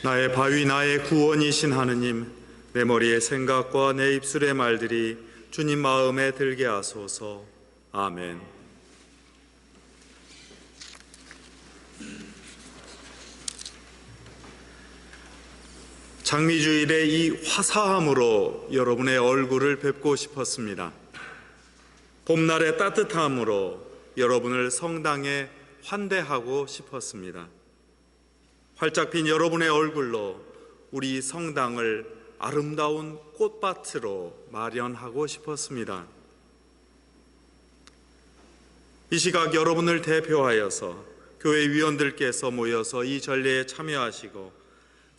나의 바위 나의 구원이신 하느님, 내 머리의 생각과 내 입술의 말들이 주님 마음에 들게 하소서. 아멘. 장미주일의 이 화사함으로 여러분의 얼굴을 뵙고 싶었습니다. 봄날의 따뜻함으로 여러분을 성당에 환대하고 싶었습니다. 활짝 핀 여러분의 얼굴로 우리 성당을 아름다운 꽃밭으로 마련하고 싶었습니다. 이 시각 여러분을 대표하여서 교회 위원들께서 모여서 이 전례에 참여하시고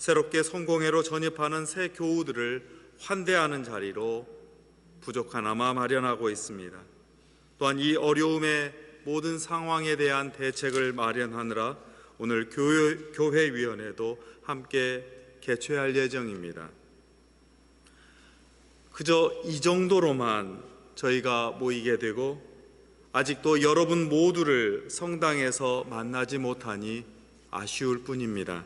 새롭게 성공회로 전입하는 새 교우들을 환대하는 자리로 부족하나마 마련하고 있습니다. 또한 이 어려움의 모든 상황에 대한 대책을 마련하느라 오늘 교회위원회도 함께 개최할 예정입니다. 그저 이 정도로만 저희가 모이게 되고 아직도 여러분 모두를 성당에서 만나지 못하니 아쉬울 뿐입니다.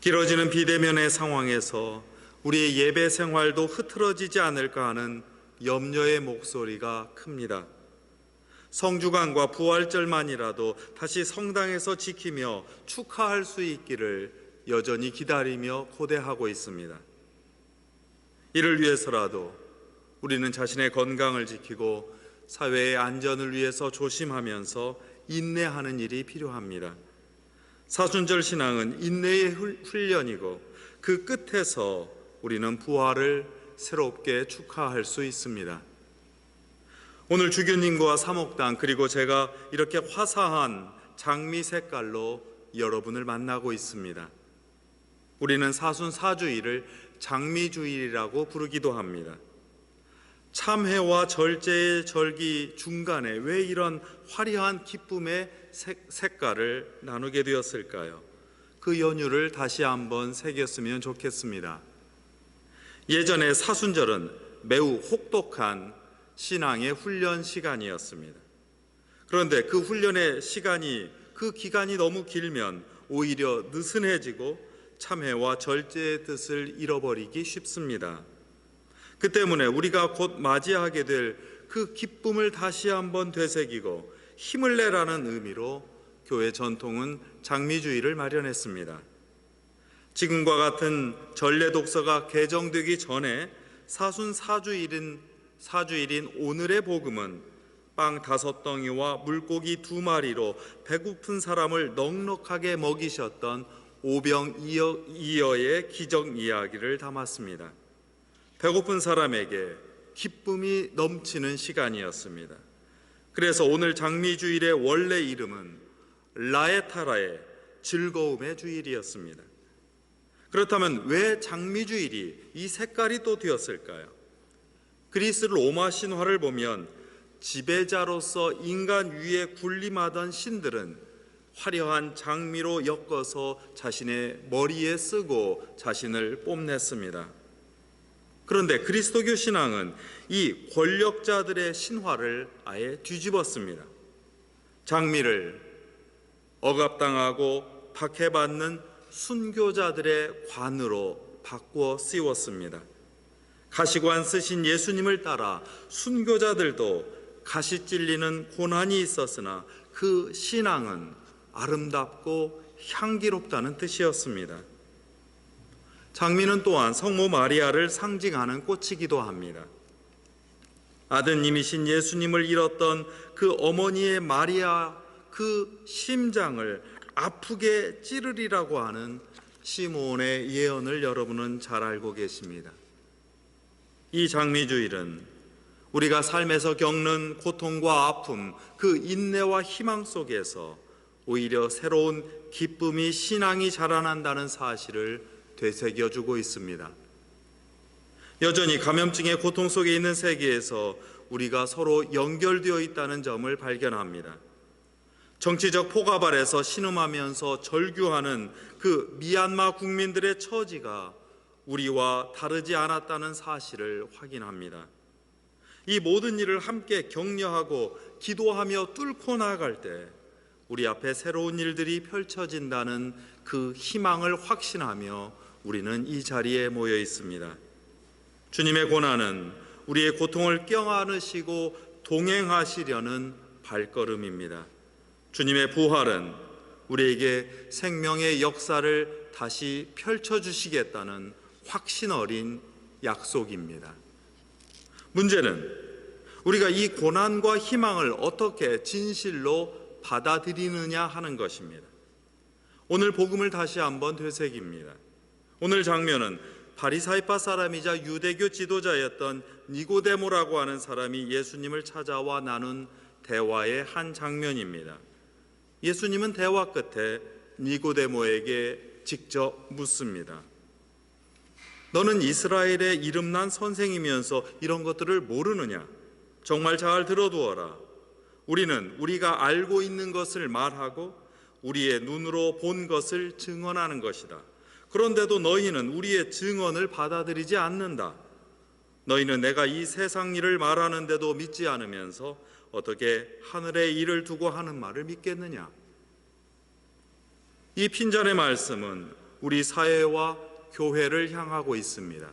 길어지는 비대면의 상황에서 우리의 예배 생활도 흐트러지지 않을까 하는 염려의 목소리가 큽니다. 성주간과 부활절만이라도 다시 성당에서 지키며 축하할 수 있기를 여전히 기다리며 고대하고 있습니다. 이를 위해서라도 우리는 자신의 건강을 지키고 사회의 안전을 위해서 조심하면서 인내하는 일이 필요합니다. 사순절 신앙은 인내의 훈련이고 그 끝에서 우리는 부활을 새롭게 축하할 수 있습니다. 오늘 주교님과 사목당 그리고 제가 이렇게 화사한 장미 색깔로 여러분을 만나고 있습니다. 우리는 사순사주일을 장미주일이라고 부르기도 합니다. 참회와 절제의 절기 중간에 왜 이런 화려한 기쁨의 색깔을 나누게 되었을까요? 그 연유를 다시 한번 새겼으면 좋겠습니다. 예전에 사순절은 매우 혹독한 신앙의 훈련 시간이었습니다. 그런데 그 훈련의 그 기간이 너무 길면 오히려 느슨해지고 참회와 절제의 뜻을 잃어버리기 쉽습니다. 그 때문에 우리가 곧 맞이하게 될 그 기쁨을 다시 한번 되새기고 힘을 내라는 의미로 교회 전통은 장미주일을 마련했습니다. 지금과 같은 전례 독서가 개정되기 전에 사순사주일인 오늘의 복음은 빵 5덩이와 물고기 2마리로 배고픈 사람을 넉넉하게 먹이셨던 오병이어의 기적 이야기를 담았습니다. 배고픈 사람에게 기쁨이 넘치는 시간이었습니다. 그래서 오늘 장미주일의 원래 이름은 라에타라의 즐거움의 주일이었습니다. 그렇다면 왜 장미주일이 이 색깔이 또 되었을까요? 그리스 로마 신화를 보면 지배자로서 인간 위에 군림하던 신들은 화려한 장미로 엮어서 자신의 머리에 쓰고 자신을 뽐냈습니다. 그런데 그리스도교 신앙은 이 권력자들의 신화를 아예 뒤집었습니다. 장미를 억압당하고 박해받는 순교자들의 관으로 바꾸어 씌웠습니다. 가시관 쓰신 예수님을 따라 순교자들도 가시 찔리는 고난이 있었으나 그 신앙은 아름답고 향기롭다는 뜻이었습니다. 장미는 또한 성모 마리아를 상징하는 꽃이기도 합니다. 아드님이신 예수님을 잃었던 그 어머니의 마리아 그 심장을 아프게 찌르리라고 하는 시므온의 예언을 여러분은 잘 알고 계십니다. 이 장미주일은 우리가 삶에서 겪는 고통과 아픔, 그 인내와 희망 속에서 오히려 새로운 기쁨이 신앙이 자라난다는 사실을 되새겨주고 있습니다. 여전히 감염증의 고통 속에 있는 세계에서 우리가 서로 연결되어 있다는 점을 발견합니다. 정치적 포갑 아래서 신음하면서 절규하는 그 미얀마 국민들의 처지가 우리와 다르지 않았다는 사실을 확인합니다. 이 모든 일을 함께 격려하고 기도하며 뚫고 나아갈 때 우리 앞에 새로운 일들이 펼쳐진다는 그 희망을 확신하며 우리는 이 자리에 모여 있습니다. 주님의 고난은 우리의 고통을 껴안으시고 동행하시려는 발걸음입니다. 주님의 부활은 우리에게 생명의 역사를 다시 펼쳐주시겠다는 확신 어린 약속입니다. 문제는 우리가 이 고난과 희망을 어떻게 진실로 받아들이느냐 하는 것입니다. 오늘 복음을 다시 한번 되새깁니다. 오늘 장면은 바리사이파 사람이자 유대교 지도자였던 니고데모라고 하는 사람이 예수님을 찾아와 나눈 대화의 한 장면입니다. 예수님은 대화 끝에 니고데모에게 직접 묻습니다. 너는 이스라엘의 이름난 선생이면서 이런 것들을 모르느냐? 정말 잘 들어두어라. 우리는 우리가 알고 있는 것을 말하고 우리의 눈으로 본 것을 증언하는 것이다. 그런데도 너희는 우리의 증언을 받아들이지 않는다. 너희는 내가 이 세상 일을 말하는데도 믿지 않으면서 어떻게 하늘의 일을 두고 하는 말을 믿겠느냐? 이 핀잔의 말씀은 우리 사회와 교회를 향하고 있습니다.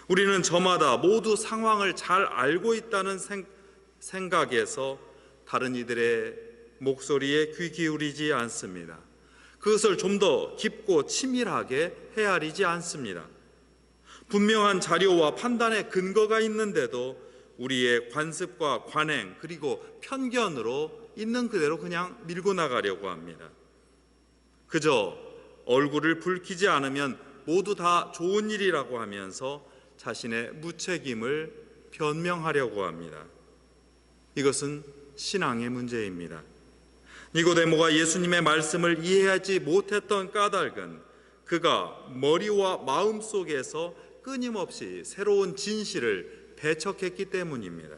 우리는 저마다 모두 상황을 잘 알고 있다는 생각에서 다른 이들의 목소리에 귀 기울이지 않습니다. 그것을 좀 더 깊고 치밀하게 헤아리지 않습니다. 분명한 자료와 판단의 근거가 있는데도 우리의 관습과 관행 그리고 편견으로 있는 그대로 그냥 밀고 나가려고 합니다. 그저 얼굴을 붉히지 않으면 모두 다 좋은 일이라고 하면서 자신의 무책임을 변명하려고 합니다. 이것은 신앙의 문제입니다. 니고데모가 예수님의 말씀을 이해하지 못했던 까닭은 그가 머리와 마음 속에서 끊임없이 새로운 진실을 배척했기 때문입니다.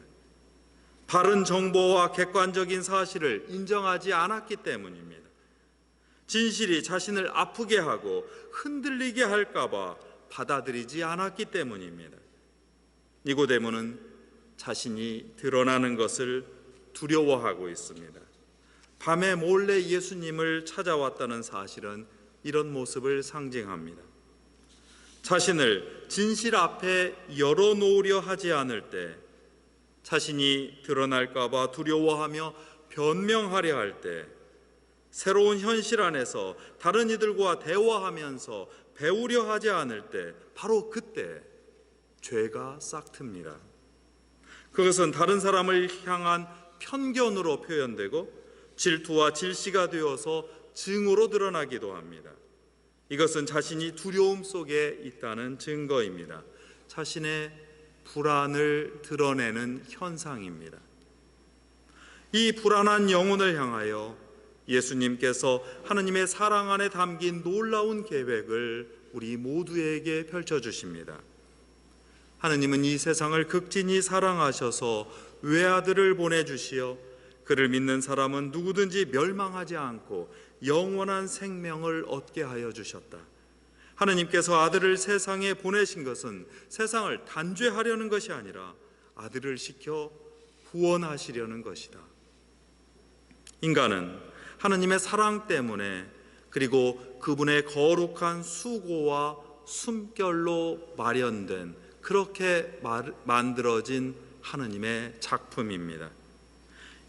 바른 정보와 객관적인 사실을 인정하지 않았기 때문입니다. 진실이 자신을 아프게 하고 흔들리게 할까 봐 받아들이지 않았기 때문입니다. 니고데모는 자신이 드러나는 것을 두려워하고 있습니다. 밤에 몰래 예수님을 찾아왔다는 사실은 이런 모습을 상징합니다. 자신을 진실 앞에 열어놓으려 하지 않을 때, 자신이 드러날까 봐 두려워하며 변명하려 할 때, 새로운 현실 안에서 다른 이들과 대화하면서 배우려 하지 않을 때, 바로 그때 죄가 싹틉니다. 그것은 다른 사람을 향한 편견으로 표현되고 질투와 질시가 되어서 증오로 드러나기도 합니다. 이것은 자신이 두려움 속에 있다는 증거입니다. 자신의 불안을 드러내는 현상입니다. 이 불안한 영혼을 향하여 예수님께서 하느님의 사랑 안에 담긴 놀라운 계획을 우리 모두에게 펼쳐주십니다. 하느님은 이 세상을 극진히 사랑하셔서 외아들을 보내주시어 그를 믿는 사람은 누구든지 멸망하지 않고 영원한 생명을 얻게 하여 주셨다. 하느님께서 아들을 세상에 보내신 것은 세상을 단죄하려는 것이 아니라 아들을 시켜 구원하시려는 것이다. 인간은 하느님의 사랑 때문에 그리고 그분의 거룩한 수고와 숨결로 마련된 그렇게 만들어진 하느님의 작품입니다.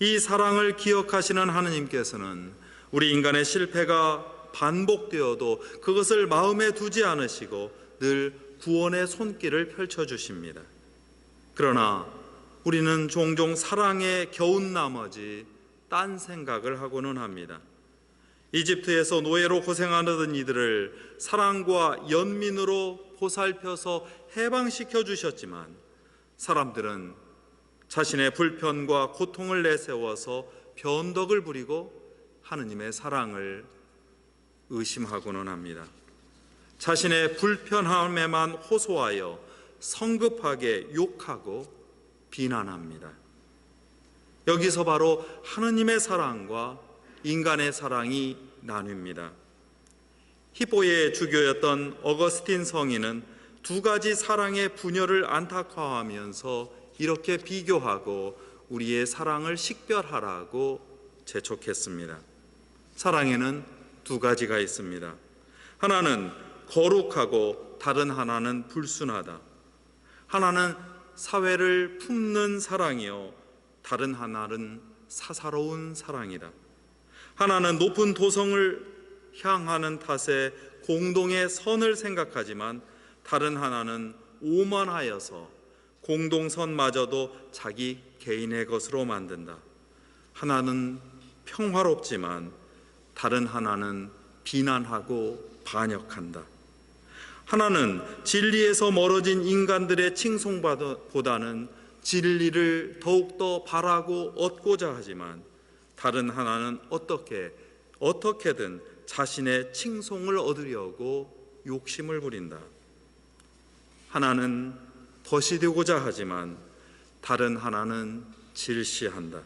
이 사랑을 기억하시는 하느님께서는 우리 인간의 실패가 반복되어도 그것을 마음에 두지 않으시고 늘 구원의 손길을 펼쳐주십니다. 그러나 우리는 종종 사랑에 겨운 나머지 딴 생각을 하고는 합니다. 이집트에서 노예로 고생하던 이들을 사랑과 연민으로 보살펴서 해방시켜 주셨지만 사람들은 자신의 불편과 고통을 내세워서 변덕을 부리고 하느님의 사랑을 의심하고는 합니다. 자신의 불편함에만 호소하여 성급하게 욕하고 비난합니다. 여기서 바로 하느님의 사랑과 인간의 사랑이 나뉩니다. 히포의 주교였던 어거스틴 성인은 두 가지 사랑의 분열을 안타까워하면서 이렇게 비교하고 우리의 사랑을 식별하라고 재촉했습니다. 사랑에는 두 가지가 있습니다. 하나는 거룩하고 다른 하나는 불순하다. 하나는 사회를 품는 사랑이요, 다른 하나는 사사로운 사랑이다. 하나는 높은 도성을 향하는 탓에 공동의 선을 생각하지만 다른 하나는 오만하여서 공동선마저도 자기 개인의 것으로 만든다. 하나는 평화롭지만 다른 하나는 비난하고 반역한다. 하나는 진리에서 멀어진 인간들의 칭송보다는 진리를 더욱더 바라고 얻고자 하지만 다른 하나는 어떻게든 자신의 칭송을 얻으려고 욕심을 부린다. 하나는 벗이 되고자 하지만 다른 하나는 질시한다.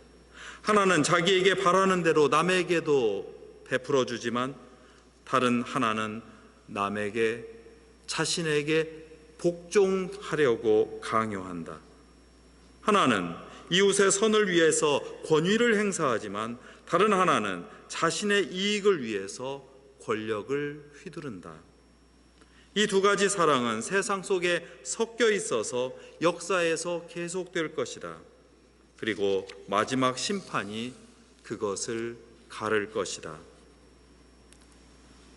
하나는 자기에게 바라는 대로 남에게도 베풀어 주지만 다른 하나는 남에게 자신에게 복종하려고 강요한다. 하나는 이웃의 선을 위해서 권위를 행사하지만 다른 하나는 자신의 이익을 위해서 권력을 휘두른다. 이 두 가지 사랑은 세상 속에 섞여 있어서 역사에서 계속될 것이다. 그리고 마지막 심판이 그것을 가를 것이다.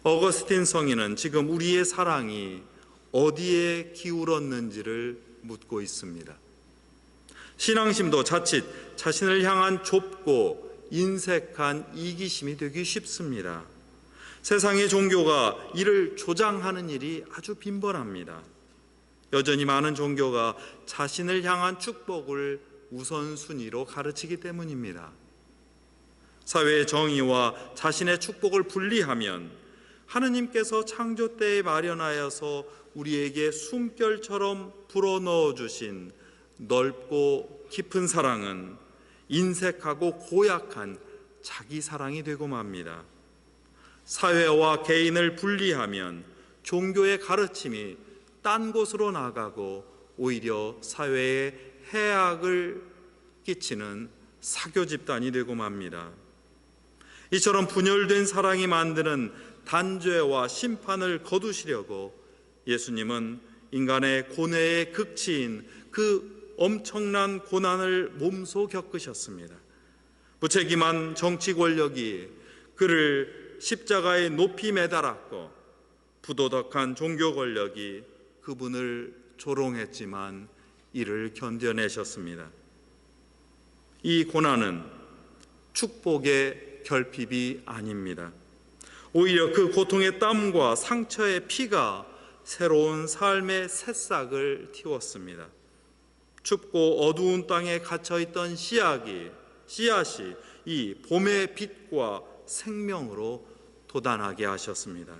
어거스틴 성인은 지금 우리의 사랑이 어디에 기울었는지를 묻고 있습니다. 신앙심도 자칫 자신을 향한 좁고 인색한 이기심이 되기 쉽습니다. 세상의 종교가 이를 조장하는 일이 아주 빈번합니다. 여전히 많은 종교가 자신을 향한 축복을 우선순위로 가르치기 때문입니다. 사회의 정의와 자신의 축복을 분리하면 하느님께서 창조 때에 마련하여서 우리에게 숨결처럼 불어넣어 주신 넓고 깊은 사랑은 인색하고 고약한 자기 사랑이 되고 맙니다. 사회와 개인을 분리하면 종교의 가르침이 딴 곳으로 나가고 오히려 사회에 해악을 끼치는 사교 집단이 되고 맙니다. 이처럼 분열된 사랑이 만드는 단죄와 심판을 거두시려고 예수님은 인간의 고뇌의 극치인 그 엄청난 고난을 몸소 겪으셨습니다. 무책임한 정치 권력이 그를 십자가에 높이 매달았고 부도덕한 종교 권력이 그분을 조롱했지만 이를 견뎌내셨습니다. 이 고난은 축복의 결핍이 아닙니다. 오히려 그 고통의 땀과 상처의 피가 새로운 삶의 새싹을 틔웠습니다. 춥고 어두운 땅에 갇혀있던 씨앗이 이 봄의 빛과 생명으로 돋아나게 하셨습니다.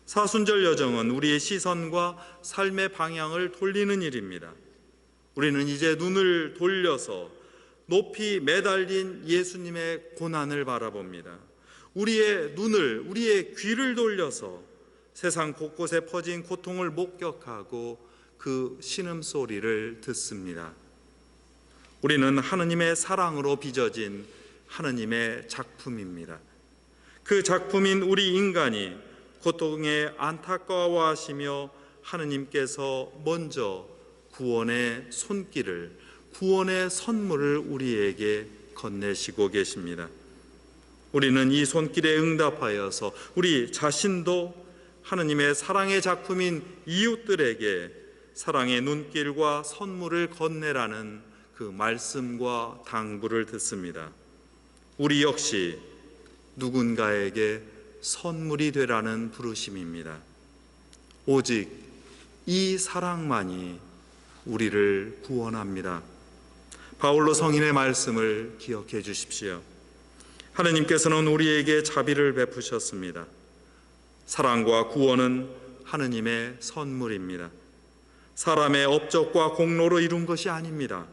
사순절 여정은 우리의 시선과 삶의 방향을 돌리는 일입니다. 우리는 이제 눈을 돌려서 높이 매달린 예수님의 고난을 바라봅니다. 우리의 귀를 돌려서 세상 곳곳에 퍼진 고통을 목격하고 그 신음소리를 듣습니다. 우리는 하느님의 사랑으로 빚어진 하느님의 작품입니다. 그 작품인 우리 인간이 고통에 안타까워하시며 하느님께서 먼저 구원의 손길을, 구원의 선물을 우리에게 건네시고 계십니다. 우리는 이 손길에 응답하여서 우리 자신도 하느님의 사랑의 작품인 이웃들에게 사랑의 눈길과 선물을 건네라는 그 말씀과 당부를 듣습니다. 우리 역시 누군가에게 선물이 되라는 부르심입니다. 오직 이 사랑만이 우리를 구원합니다. 바울로 성인의 말씀을 기억해 주십시오. 하느님께서는 우리에게 자비를 베푸셨습니다. 사랑과 구원은 하느님의 선물입니다. 사람의 업적과 공로로 이룬 것이 아닙니다.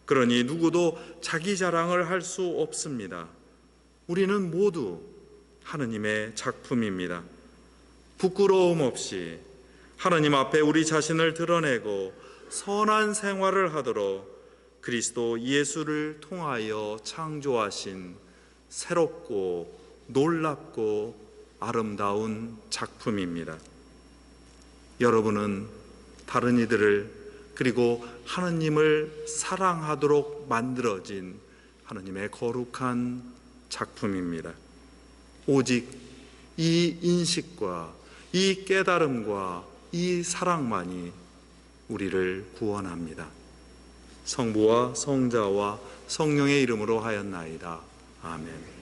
그러니 누구도 자기 자랑을 할 수 없습니다. 우리는 모두 하느님의 작품입니다. 부끄러움 없이 하느님 앞에 우리 자신을 드러내고 선한 생활을 하도록 그리스도 예수를 통하여 창조하신 새롭고 놀랍고 아름다운 작품입니다. 여러분은 다른 이들을 그리고 하느님을 사랑하도록 만들어진 하느님의 거룩한 작품입니다. 오직 이 인식과 이 깨달음과 이 사랑만이 우리를 구원합니다. 성부와 성자와 성령의 이름으로 하였나이다. 아멘.